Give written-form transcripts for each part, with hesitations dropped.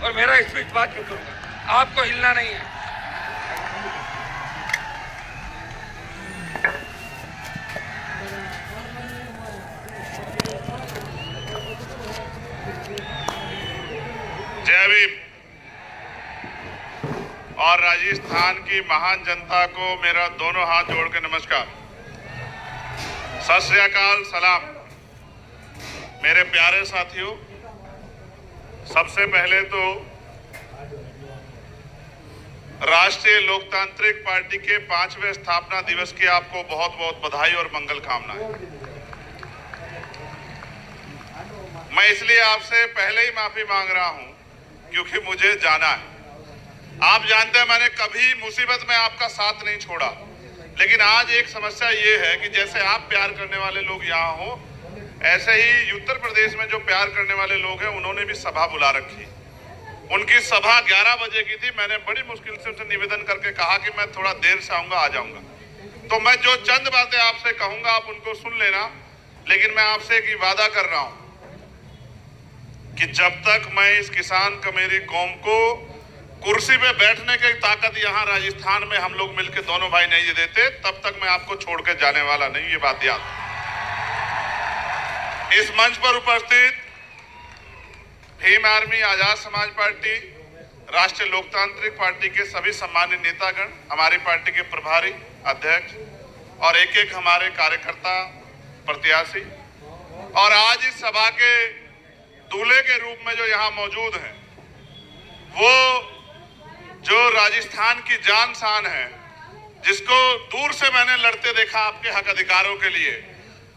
और मेरा स्पीच बाद में करूंगा। आपको हिलना नहीं है। जय भीम। और राजस्थान की महान जनता को मेरा दोनों हाथ जोड़ के नमस्कार, सत श्री अकाल, सलाम। मेरे प्यारे साथियों, सबसे पहले तो राष्ट्रीय लोकतांत्रिक पार्टी के 5वें स्थापना दिवस की आपको बहुत बहुत बधाई और मंगल कामनाएं। मैं इसलिए आपसे पहले ही माफी मांग रहा हूं क्योंकि मुझे जाना है। आप जानते हैं मैंने कभी मुसीबत में आपका साथ नहीं छोड़ा, लेकिन आज एक समस्या ये है कि जैसे आप प्यार करने वाले लोग यहाँ हो, ऐसे ही उत्तर प्रदेश में जो प्यार करने वाले लोग हैं उन्होंने भी सभा बुला रखी। उनकी सभा 11 बजे की थी। मैंने बड़ी मुश्किल से उनसे निवेदन करके कहा कि मैं थोड़ा देर से आऊंगा, आ जाऊंगा। तो मैं जो चंद बातें आपसे कहूंगा आप उनको सुन लेना, लेकिन मैं आपसे एक वादा कर रहा हूं कि जब तक मैं इस किसान कमेरी कौम को कुर्सी पे बैठने की ताकत यहाँ राजस्थान में हम लोग मिलकर दोनों भाई नहीं देते, तब तक मैं आपको छोड़ के जाने वाला नहीं। ये बात याद। इस मंच पर उपस्थित भीम आर्मी, आजाद समाज पार्टी, राष्ट्रीय लोकतांत्रिक पार्टी के सभी सम्मानित नेतागण, हमारी पार्टी के प्रभारी अध्यक्ष और एक एक हमारे कार्यकर्ता, प्रत्याशी, और आज इस सभा के दूल्हे के रूप में जो यहाँ मौजूद हैं, वो जो राजस्थान की जान शान है, जिसको दूर से मैंने लड़ते देखा आपके हक अधिकारों के लिए,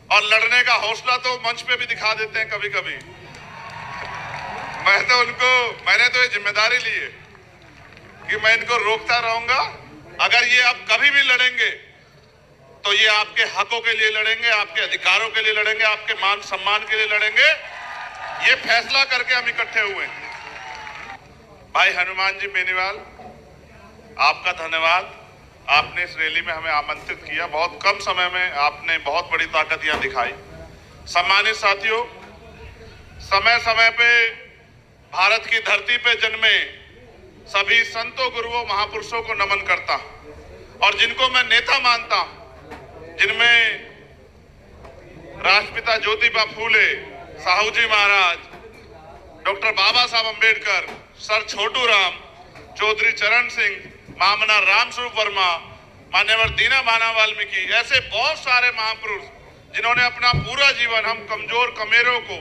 और लड़ने का हौसला तो मंच पे भी दिखा देते हैं कभी कभी। मैंने तो ये जिम्मेदारी ली है कि मैं इनको रोकता रहूंगा। अगर ये अब कभी भी लड़ेंगे तो ये आपके हकों के लिए लड़ेंगे, आपके अधिकारों के लिए लड़ेंगे, आपके मान सम्मान के लिए लड़ेंगे। ये फैसला करके हम इकट्ठे हुए हैं। भाई हनुमान जी बेनीवाल, आपका धन्यवाद। आपने इस रैली में हमें आमंत्रित किया। बहुत कम समय में आपने बहुत बड़ी ताकत यहां दिखाई। सम्मानित साथियों, समय समय पे भारत की धरती पे जन्मे सभी संतों, गुरुओं, महापुरुषों को नमन करता हूं और जिनको मैं नेता मानता हूं, जिनमें राष्ट्रपिता ज्योतिबा फूले, साहू जी महाराज, डॉक्टर बाबा साहब अंबेडकर, सर छोटू राम, चौधरी चरण सिंह, मामना रामस्वरूप वर्मा, मान्यवर दीना भाना वाल्मीकि, ऐसे बहुत सारे महापुरुष जिन्होंने अपना पूरा जीवन हम कमजोर कमेरों को,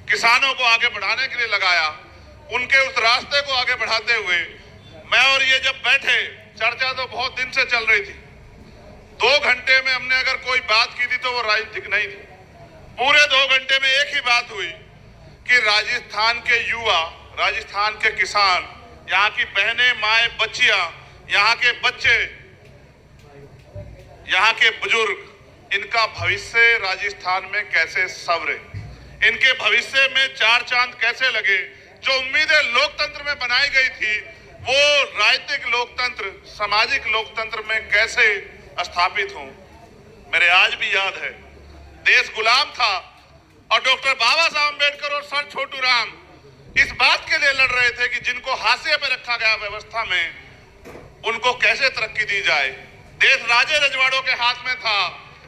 किसानों को आगे बढ़ाने के लिए लगाया। उनके उस रास्ते को आगे बढ़ाते हुए मैं और ये जब बैठे, चर्चा तो बहुत दिन से चल रही थी। 2 घंटे में हमने अगर कोई बात की थी तो वो राजनीतिक नहीं थी। पूरे 2 घंटे में एक ही बात हुई कि राजस्थान के युवा, राजस्थान के किसान, यहाँ की बहनें, माएं, बच्चियां, यहाँ के बच्चे, यहाँ के बुजुर्ग, इनका भविष्य राजस्थान में कैसे संवरे, इनके भविष्य में 4 चांद कैसे लगे। जो उम्मीदें लोकतंत्र में बनाई गई थी वो राजनीतिक लोकतंत्र, सामाजिक लोकतंत्र में कैसे स्थापित हों। मेरे आज भी याद है, देश गुलाम था और डॉक्टर बाबा साहब अम्बेडकर और सर छोटू राम इस बात के लिए लड़ रहे थे कि जिनको हाशिए पे रखा गया व्यवस्था में, उनको कैसे तरक्की दी जाए। देश राजे रजवाड़ों के हाथ में था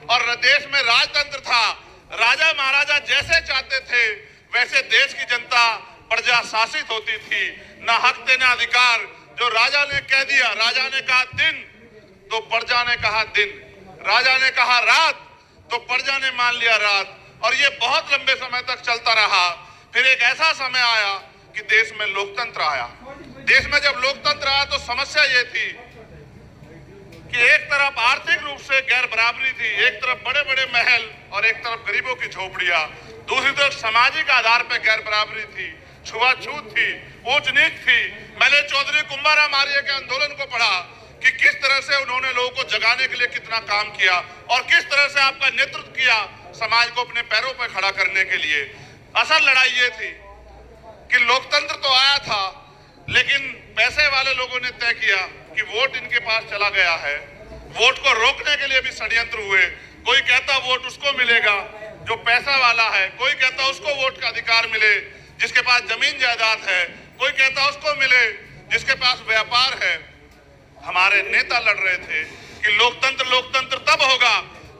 और देश में राजतंत्र था। राजा महाराजा जैसे चाहते थे वैसे देश की जनता प्रजा शासित होती थी। ना हक थे ना अधिकार। जो राजा ने कह दिया, राजा ने कहा दिन तो प्रजा ने कहा दिन, राजा ने कहा रात तो प्रजा ने मान लिया रात, और ये बहुत लंबे समय तक चलता रहा। फिर एक ऐसा समय आया कि देश में लोकतंत्र आया। देश में जब लोकतंत्र आया तो समस्या ये थी कि एक तरफ आर्थिक रूप से गैर बराबरी थी, एक तरफ बड़े बड़े महल और एक तरफ गरीबों की झोपड़ियां, दूसरी तरफ सामाजिक आधार पर गैर बराबरी थी, छुआछूत थी, ऊंच नीच थी। मैंने चौधरी कुंभाराम आर्य के आंदोलन को पढ़ा कि किस तरह से उन्होंने लोगों को जगाने के लिए कितना काम किया और किस तरह से आपका नेतृत्व किया समाज को अपने पैरों पर खड़ा करने के लिए। असल लड़ाई ये थी कि लोकतंत्र तो आया था, लेकिन पैसे वाले लोगों ने तय किया कि वोट इनके पास चला गया है। वोट को रोकने के लिए भी षड्यंत्र हुए। कोई कहता वोट उसको मिलेगा जो पैसा वाला है, कोई कहता उसको वोट का अधिकार मिले जिसके पास जमीन जायदाद है, कोई कहता उसको जिसके पास व्यापार है। हमारे नेता लड़ रहे थे कि लोकतंत्र तब होगा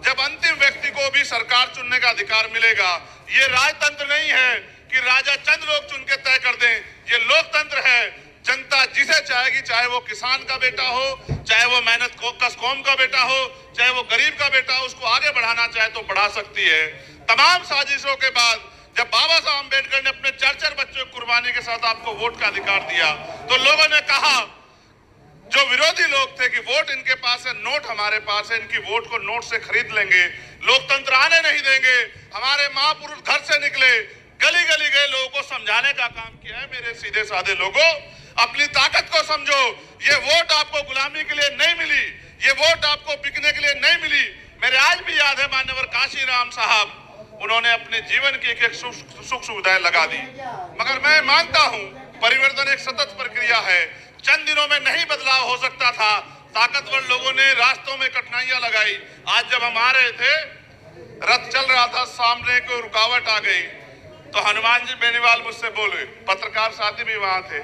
जब अंतिम व्यक्ति को भी सरकार चुनने का अधिकार मिलेगा। ये राजतंत्र नहीं है कि राजा चंद लोग चुन के तय कर दें। ये लोकतंत्र है, जनता जिसे चाहेगी, चाहे वो किसान का बेटा हो, चाहे वो मेहनत कश कौम का बेटा हो, चाहे वो गरीब का बेटा हो, उसको आगे बढ़ाना चाहे तो बढ़ा सकती है। तमाम साजिशों के बाद जब बाबा साहब अम्बेडकर ने अपने 4 बच्चों की कुर्बानी के साथ आपको वोट का अधिकार दिया, तो लोगों ने कहा, जो विरोधी लोग थे, कि वोट इनके पास है, नोट हमारे पास है, इनकी वोट को नोट से खरीद लेंगे, लोकतंत्र आने नहीं देंगे। हमारे महापुरुष घर से निकले, गली गली गए, लोगों को समझाने का काम किया है। मेरे सीधे साधे लोगों, अपनी ताकत को समझो। ये वोट आपको गुलामी के लिए नहीं मिली, ये वोट आपको बिकने के लिए नहीं मिली। मेरे आज भी याद है मान्यवर काशी राम साहब, उन्होंने अपने जीवन की एक सुख सुविधाएं लगा दी। मगर मैं मानता हूं परिवर्तन एक सतत प्रक्रिया है। चंद दिनों में नहीं बदलाव हो सकता था। ताकतवर लोगों ने रास्तों में कठिनाइयां लगाई। आज जब हम आ रहे थे, रथ चल रहा था, सामने को रुकावट आ गई, तो हनुमान जी बेनीवाल मुझसे बोले, पत्रकार साथी भी वहां थे,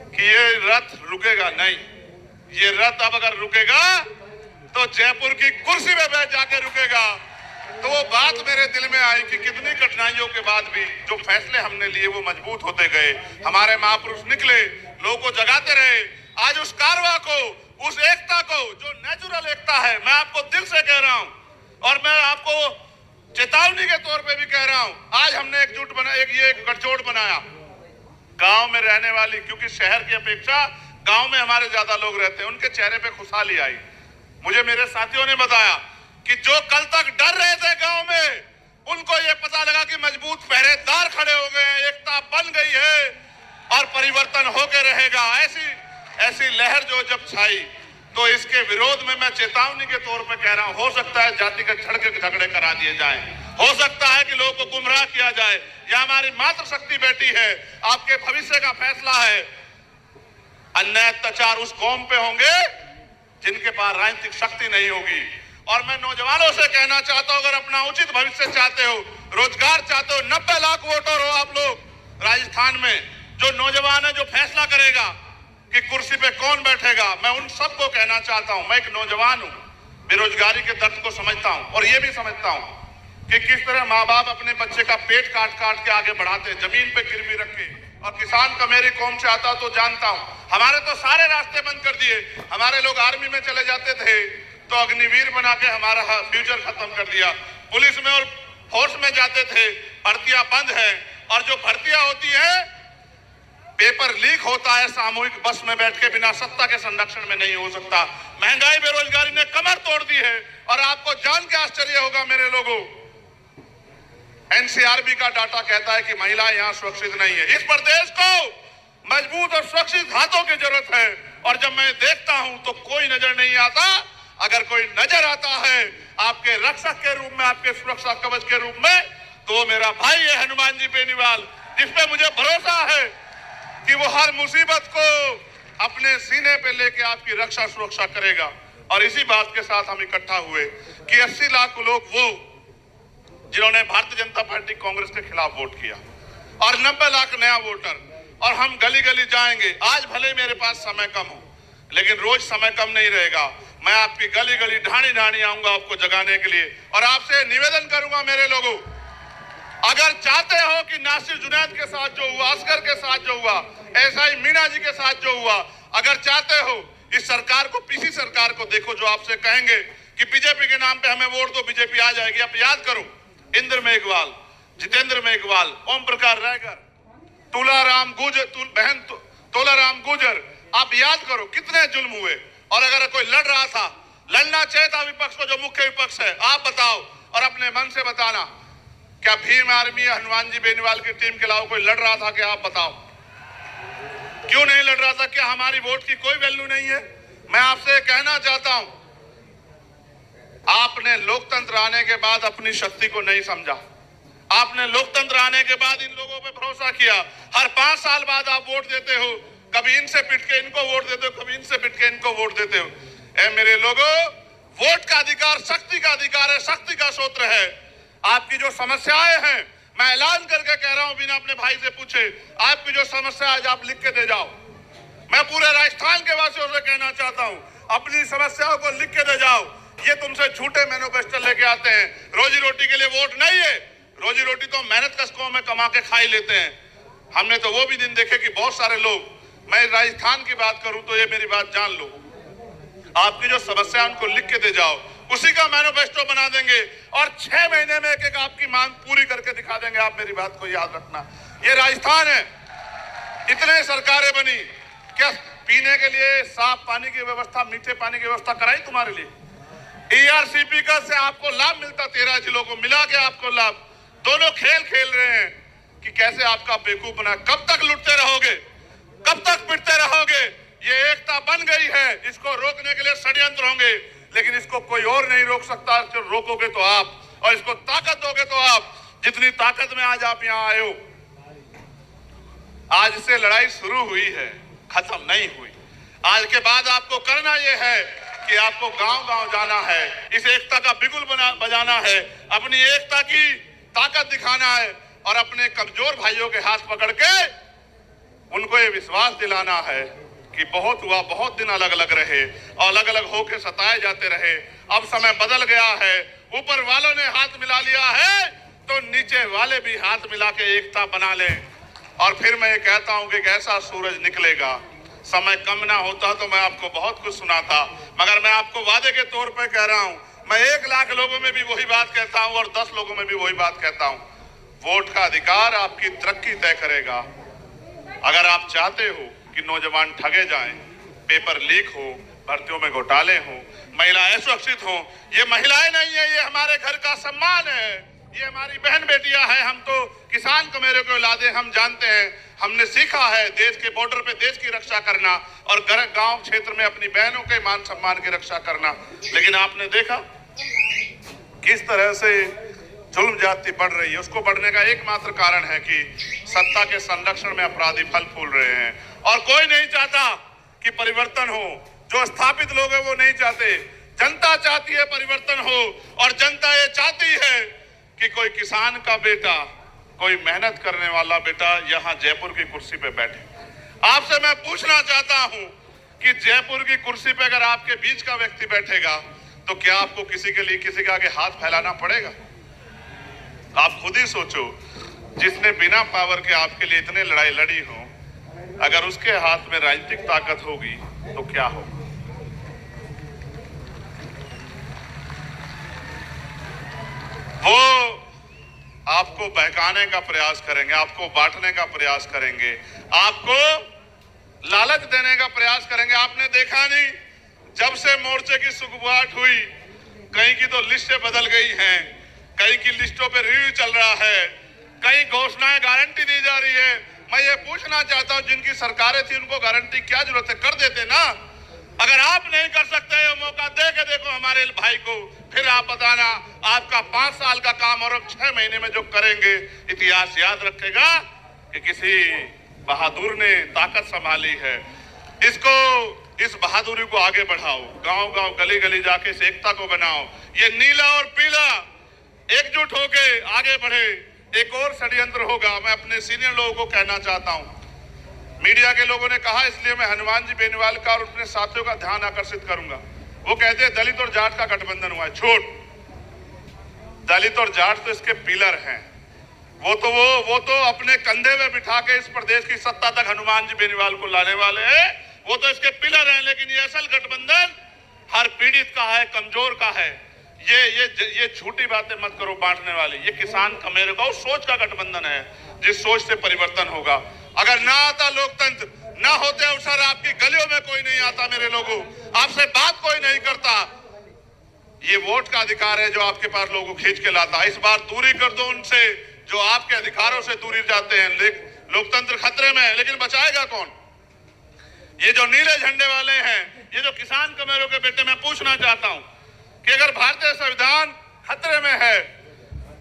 कि ये रथ रुकेगा नहीं। ये रथ अब अगर रुकेगा तो जयपुर की कुर्सी में बैठ जाके रुकेगा। तो वो बात मेरे दिल में आई कि कितनी कठिनाइयों के बाद भी जो फैसले हमने लिए वो मजबूत होते गए। हमारे महापुरुष निकले, लोगों को जगाते रहे। आज उस कारवां को, उस एकता को, जो नेचुरल एकता है, मैं आपको दिल से कह रहा हूं और मैं आपको चेतावनी के तौर पे भी कह रहा हूं। आज हमने एकजुट बना, एक गठजोड़ बनाया गांव में रहने वाली, क्योंकि शहर की अपेक्षा गांव में हमारे ज्यादा लोग रहते हैं, उनके चेहरे पे खुशहाली आई। मुझे मेरे साथियों ने बताया कि जो कल तक डर रहे थे गांव में, उनको ये पता लगा कि मजबूत पहरेदार खड़े हो गए हैं, एकता बन गई है और परिवर्तन होकर रहेगा। ऐसी लहर जो जब छाई, तो इसके विरोध में मैं चेतावनी के तौर पे कह रहा हूं, हो सकता है जातिगत झगड़े करा दिए जाएं, हो सकता है कि लोगों को गुमराह किया जाए। यह हमारी मातृशक्ति बेटी है, आपके भविष्य का फैसला है। अन्याय अत्याचार उस कौम पे होंगे जिनके पास राजनीतिक शक्ति नहीं होगी। और मैं नौजवानों से कहना चाहता हूं, अगर अपना उचित भविष्य चाहते हो, रोजगार चाहते हो, 90 लाख वोटर हो आप लोग राजस्थान में, जो नौजवान है, जो फैसला करेगा कि कुर्सी पे कौन बैठेगा, मैं उन सबको कहना चाहता हूं। मैं एक नौजवान हूं, बेरोजगारी के दर्द को समझता हूं और ये भी समझता हूं कि किस तरह माँ बाप अपने बच्चे का पेट काट काट के आगे बढ़ाते, जमीन पे गिरवी रखे। और किसान का मेरी कौम से आता तो जानता हूं, हमारे तो सारे रास्ते बंद कर दिए। हमारे लोग आर्मी में चले जाते थे तो अग्निवीर बना के हमारा फ्यूचर खत्म कर दिया। पुलिस में और फोर्स में जाते थे, भर्तियां बंद है। और जो भर्तियां होती है, पेपर लीक होता है, सामूहिक बस में बैठ के बिना सत्ता के संरक्षण में नहीं हो सकता। महंगाई बेरोजगारी ने कमर तोड़ दी है। और आपको जान के आश्चर्य होगा मेरे लोगों, एनसीआरबी का डाटा कहता है कि महिलाएं यहां सुरक्षित नहीं है। इस प्रदेश को मजबूत और सुरक्षित हाथों की जरूरत है। और जब मैं देखता हूं तो कोई नजर नहीं आता। अगर कोई नजर आता है आपके रक्षक के रूप में, आपके सुरक्षा कवच के रूप में, तो मेरा भाई है हनुमान जी बेनीवाल, जिसपे मुझे भरोसा है कि वो हर मुसीबत को अपने सीने पे लेके आपकी रक्षा सुरक्षा करेगा। और इसी बात के साथ हम इकट्ठा हुए कि 80 लाख लोग वो जिन्होंने भारतीय जनता पार्टी कांग्रेस के खिलाफ वोट किया और 90 लाख नया वोटर। और हम गली गली जाएंगे। आज भले मेरे पास समय कम हो, लेकिन रोज समय कम नहीं रहेगा। मैं आपकी गली गली ढाणी ढाणी आऊंगा आपको जगाने के लिए। और आपसे निवेदन करूंगा मेरे लोगों, अगर चाहते हो कि नासिर जुनैद के साथ जो हुआ, असगर के साथ जो हुआ, एसआई मीणा जी के साथ जो हुआ, अगर चाहते हो इस सरकार को, पीसी सरकार को देखो, जो आपसे कहेंगे कि बीजेपी के नाम पे हमें वोट दो, बीजेपी आ जाएगी। आप याद करो, इंद्र मेघवाल, जितेंद्र मेघवाल, ओम प्रकाश रायकर, तोलाराम गुजर, आप याद करो कितने जुल्म हुए। और अगर कोई लड़ रहा था, लड़ना चाहिए था विपक्ष को, जो मुख्य विपक्ष है। आप बताओ और अपने मन से बताना, क्या भीम आर्मी या हनुमान जी बेनीवाल की टीम के अलावा कोई लड़ रहा था? क्या आप बताओ, क्यों नहीं लड़ रहा था? क्या हमारी वोट की कोई वैल्यू नहीं है? मैं आपसे कहना चाहता हूं, आपने लोकतंत्र आने के बाद अपनी शक्ति को नहीं समझा। आपने लोकतंत्र आने के बाद इन लोगों पे भरोसा किया। हर 5 साल बाद आप वोट देते हो, कभी इनसे पिट के इनको वोट देते हो, कभी इनसे पिट के इनको वोट देते हो। ए मेरे लोगों, वोट का अधिकार शक्ति का अधिकार है, शक्ति का सूत्र है। आपकी जो समस्याएं हैं, मैं ऐलान करके कह रहा हूं, बिना अपने भाई से पूछे, आपकी जो समस्या आज आप लिख के दे जाओ। मैं पूरे राजस्थान के वासियों से कहना चाहता हूं, अपनी समस्याओं को लिख के दे जाओ। ये तुमसे झूठे मैनिफेस्टो लेके आते हैं, रोजी रोटी के लिए वोट नहीं है। रोजी रोटी तो मेहनत कष्टों में कमा के खा ही लेते हैं। हमने तो वो भी दिन देखे कि बहुत सारे लोग, मैं राजस्थान की बात करूं तो ये मेरी बात जान लो, आपकी जो समस्या उनको लिख के दे जाओ, उसी का मैनिफेस्टो बना देंगे और 6 महीने में एक एक आपकी मांग पूरी करके दिखा देंगे। आप मेरी बात को याद रखना, ये राजस्थान है। इतने सरकारें बनी, क्या पीने के लिए साफ पानी की व्यवस्था, मीठे पानी की व्यवस्था कराई तुम्हारे लिए? ERCP का से आपको लाभ मिलता, 13 जिलों को मिला के आपको लाभ। दोनों खेल खेल रहे हैं कि कैसे आपका बेवकूफ बना। कब तक लुटते रहोगे, कब तक पिटते रहोगे? ये एकता बन गई है, इसको रोकने के लिए षड्यंत्र होंगे, लेकिन इसको कोई और नहीं रोक सकता। जो रोकोगे तो आप, और इसको ताकत दोगे तो आप। जितनी ताकत में आज आप यहाँ आए हो, आज से लड़ाई शुरू हुई है, खत्म नहीं हुई। आज के बाद आपको करना यह है कि आपको गांव-गांव जाना है, इस एकता का बिगुल बजाना है, अपनी एकता की ताकत दिखाना है और अपने कमजोर भाइयों के हाथ पकड़ के उनको ये विश्वास दिलाना है कि बहुत हुआ, बहुत दिन अलग अलग रहे और अलग अलग होकर सताए जाते रहे। अब समय बदल गया है, ऊपर वालों ने हाथ मिला लिया है तो नीचे वाले भी हाथ मिला के एकता बना लें। और फिर मैं ये कहता हूं कि ऐसा सूरज निकलेगा। समय कम ना होता तो मैं आपको बहुत कुछ सुनाता, मगर मैं आपको वादे के तौर पे कह रहा हूं, मैं 1 लाख लोगों में भी वही बात कहता हूं और 10 लोगों में भी वही बात कहता हूं। वोट का अधिकार आपकी तरक्की तय करेगा। अगर आप चाहते हो कि नौजवान ठगे जाएं, पेपर लीक हो, भर्तियों में घोटाले हो, महिलाएं असुरक्षित हो, ये महिलाएं नहीं है, ये हमारे घर का सम्मान है, ये हमारी बहन बेटियां हैं। हम तो किसान कमेरे को औलादे, हम जानते हैं, हमने सीखा है देश के बॉर्डर पे देश की रक्षा करना और गांव क्षेत्र में अपनी बहनों के मान सम्मान की रक्षा करना। लेकिन आपने देखा किस तरह से जुल्म जाति बढ़ रही है। उसको बढ़ने का एकमात्र कारण है कि सत्ता के संरक्षण में अपराधी फल फूल रहे हैं और कोई नहीं चाहता कि परिवर्तन हो। जो स्थापित लोग हैं वो नहीं चाहते, जनता चाहती है परिवर्तन हो और जनता ये चाहती है कि कोई किसान का बेटा, कोई मेहनत करने वाला बेटा यहाँ जयपुर की कुर्सी पे बैठे। आपसे मैं पूछना चाहता हूं कि जयपुर की कुर्सी पे अगर आपके बीच का व्यक्ति बैठेगा तो क्या आपको किसी के लिए किसी के आगे हाथ फैलाना पड़ेगा? आप खुद ही सोचो, जिसने बिना पावर के आपके लिए इतने लड़ाई लड़ी हो, अगर उसके हाथ में राजनीतिक ताकत होगी तो क्या हो? वो आपको बहकाने का प्रयास करेंगे, आपको बांटने का प्रयास करेंगे, आपको लालच देने का प्रयास करेंगे। आपने देखा नहीं, जब से मोर्चे की सुगबुगाहट हुई, कहीं की तो लिस्टें बदल गई हैं, कहीं की लिस्टों पे रिव्यू चल रहा है, कहीं घोषणाएं गारंटी दी जा रही है। मैं ये पूछना चाहता हूं, जिनकी सरकारें थी उनको गारंटी क्या जरूरत है? कर देते ना। अगर आप नहीं कर सकते हो, मौका दे के देखो हमारे भाई को, फिर आप बताना आपका 5 साल का काम और 6 महीने में जो करेंगे, इतिहास याद रखेगा कि किसी बहादुर ने ताकत संभाली है। इस बहादुरी को आगे बढ़ाओ, गांव गांव गली गली जाके इस एकता को बनाओ। ये नीला और पीला एकजुट होके आगे बढ़े। एक और षड्यंत्र होगा, मैं अपने सीनियर लोगों को कहना चाहता हूं, मीडिया के लोगों ने कहा, इसलिए मैं हनुमान जी बेनीवाल का और अपने साथियों का ध्यान आकर्षित करूंगा। वो कहते हैं दलित और जाट का गठबंधन हुआ है। छोड़, दलित और जाट तो इसके पिलर हैं। वो तो अपने कंधे में बिठा के इस प्रदेश की सत्ता तक हनुमान जी बेनीवाल को लाने वाले हैं। वो तो इसके पिलर हैं, लेकिन ये असल गठबंधन हर पीड़ित का है, कमजोर का है। ये झूठी बातें मत करो बांटने वाली। ये किसान कमेरे का उस सोच का गठबंधन है जिस सोच से परिवर्तन होगा। अगर ना आता लोकतंत्र, ना होते अवसर, आपकी गलियों में कोई नहीं आता मेरे लोगों, आपसे बात कोई नहीं करता। ये वोट का अधिकार है जो आपके पास लोगों को खींच के लाता। इस बार दूरी कर दो उनसे जो आपके अधिकारों से दूरी जाते हैं। लोकतंत्र खतरे में है, लेकिन बचाएगा कौन? ये जो नीले झंडे वाले हैं, ये जो किसान कमेरों के बेटे, मैं पूछना चाहता हूं कि अगर भारतीय संविधान खतरे में है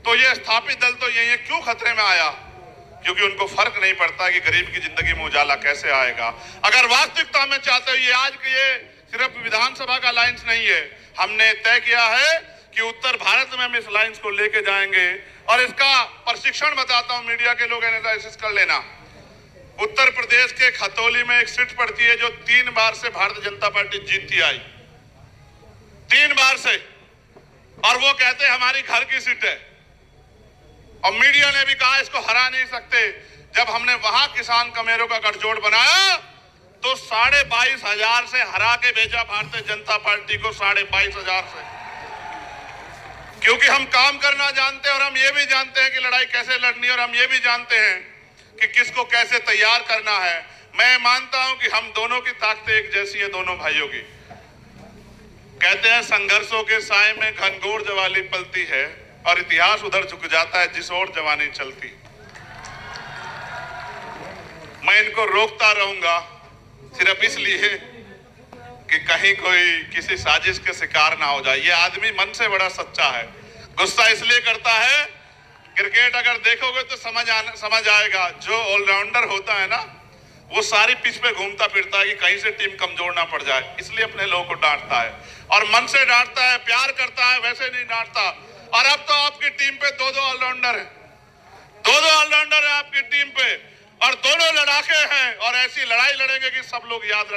तो ये स्थापित दल तो ये क्यों खतरे में आया? क्योंकि उनको फर्क नहीं पड़ता कि गरीब की जिंदगी में उजाला कैसे आएगा। अगर वास्तविकता में चाहते हो, ये आज के ये सिर्फ विधानसभा का अलायंस नहीं है, हमने तय किया है कि उत्तर भारत में हम इस अलायंस को लेके जाएंगे। और इसका प्रशिक्षण बताता हूं, मीडिया के लोग एनालिसिस कर लेना। उत्तर प्रदेश के खतौली में एक सीट पड़ती है जो 3 बार से भारतीय जनता पार्टी जीतती आई, 3 बार से, और वो कहते हैं हमारी घर की सीट है। और मीडिया ने भी कहा इसको हरा नहीं सकते। जब हमने वहां किसान कमेरों का गठजोड़ बनाया तो 22,500 से हरा के भेजा भारतीय जनता पार्टी को, 22,500 से, क्योंकि हम काम करना जानते हैं और हम ये भी जानते हैं कि लड़ाई कैसे लड़नी है, और हम ये भी जानते हैं कि किसको कैसे तैयार करना है। मैं मानता हूं कि हम दोनों की ताकतें एक जैसी है, दोनों भाइयों की। कहते हैं संघर्षों के साए में घनघोर जवानी पलती है और इतिहास उधर झुक जाता है जिस ओर जवानी चलती। मैं इनको रोकता रहूंगा सिर्फ इसलिए कि कहीं कोई किसी साजिश के शिकार ना हो जाए। ये आदमी मन से बड़ा सच्चा है। गुस्सा इसलिए करता है, क्रिकेट अगर देखोगे तो समझ आएगा, जो ऑलराउंडर होता है ना वो सारी पिच पे घूमता फिरता है कि कहीं से टीम कमजोर ना पड़ जाए, इसलिए अपने लोगों को डांटता है और मन से डांटता है, प्यार करता है, वैसे नहीं डांटता। और अब तो आपकी टीम पे 2-2 ऑलराउंडर है, 2-2 ऑलराउंडर है आपकी टीम पे, और दोनों लड़ाके हैं और ऐसी लड़ाई लड़ेंगे कि सब लोग याद रखें।